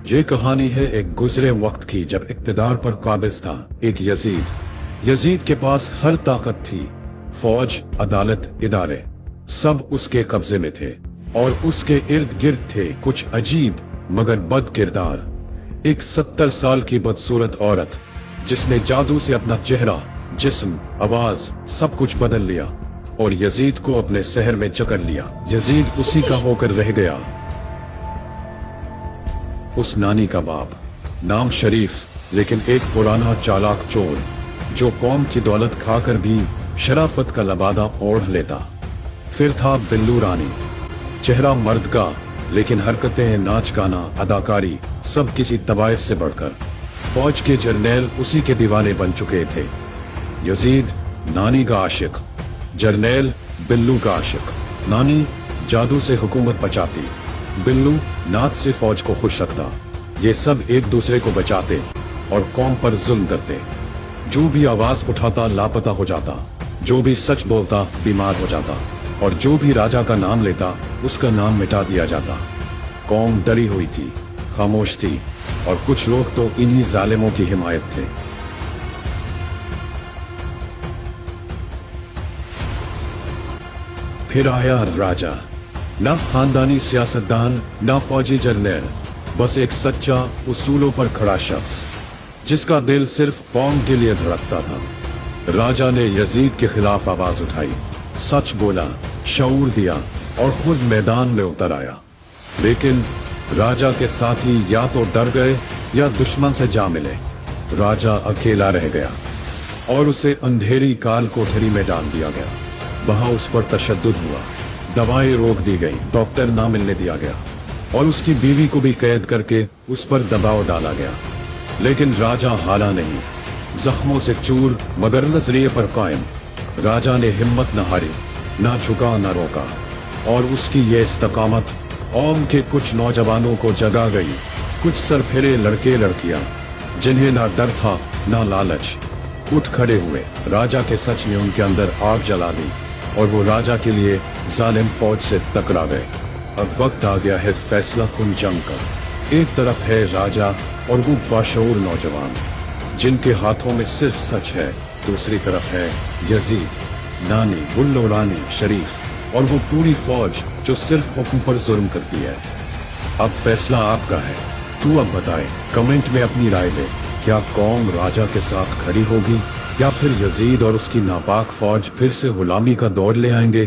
ये कहानी है एक गुजरे वक्त की, जब इक्तदार पर काबिज था एक यजीद के पास हर ताकत थी। फौज, अदालत, इदारे सब उसके कब्जे में थे और उसके इर्द गिर्द थे कुछ अजीब मगर बद किरदार। एक 70 साल की बदसूरत औरत जिसने जादू से अपना चेहरा, जिस्म, आवाज सब कुछ बदल लिया और यजीद को अपने शहर में जकड़ लिया। यजीद उसी का होकर रह गया। उस नानी का बाप, नाम शरीफ, लेकिन एक पुराना चालाक चोर जो कौम की दौलत खाकर भी शराफत का लबादा ओढ़ लेता। फिर था बिल्लू रानी, चेहरा मर्द का लेकिन हरकतें, नाच गाना, अदाकारी सब किसी तवाइफ से बढ़कर। फौज के जर्नैल उसी के दीवाने बन चुके थे। यजीद नानी का आशिक, जर्नैल बिल्लू का आशिक। नानी जादू से हुकूमत बचाती, बिल्लू नाच से फौज को खुश रखता। ये सब एक दूसरे को बचाते और कौम पर जुल्म करते। जो भी आवाज उठाता लापता हो जाता, जो भी सच बोलता बीमार हो जाता और जो भी राजा का नाम लेता उसका नाम मिटा दिया जाता। कौम डरी हुई थी, खामोश थी और कुछ लोग तो इन्हीं जालिमों की हिमायत थे। फिर आया राजा, ना खानदानी सियासतदान, ना फौजी जर्नैल, बस एक सच्चा उसूलों पर खड़ा शख्स जिसका दिल सिर्फ कौम के लिए धड़कता था। राजा ने यजीद के खिलाफ आवाज उठाई, सच बोला, शऊर दिया और खुद मैदान में उतर आया। लेकिन राजा के साथी या तो डर गए या दुश्मन से जा मिले। राजा अकेला रह गया और उसे अंधेरी काल कोठरी में डाल दिया गया। वहां उस पर तशद्दुद हुआ, दवाएं रोक दी गई, डॉक्टर ना मिलने दिया गया और उसकी बीवी को भी कैद करके उस पर दबाव डाला गया। लेकिन राजा हारा नहीं, जख्मों से चूर मगर नजरिए पर कायम। राजा ने हिम्मत न हारी, ना झुका न रोका और उसकी ये इस्तकामत कौम के कुछ नौजवानों को जगा गई। कुछ सरफिरे लड़के लड़कियां जिन्हें ना डर था ना लालच, उठ खड़े हुए। राजा के सच ने उनके अंदर आग जला दी और वो राजा के लिए जालिम फौज से टकरा गए। अब वक्त आ गया है फैसला कुन जंग का। एक तरफ है राजा और वो बाशऊर नौजवान जिनके हाथों में सिर्फ सच है। दूसरी तरफ है यजीद, नानी, बुल्लो रानी, शरीफ और वो पूरी फौज जो सिर्फ हुक्म पर जुल्म करती है। अब फैसला आपका है। तू अब बताए, कमेंट में अपनी राय दे। क्या कौम राजा के साथ खड़ी होगी या फिर यजीद और उसकी नापाक फौज फिर से गुलामी का दौर ले आएंगे?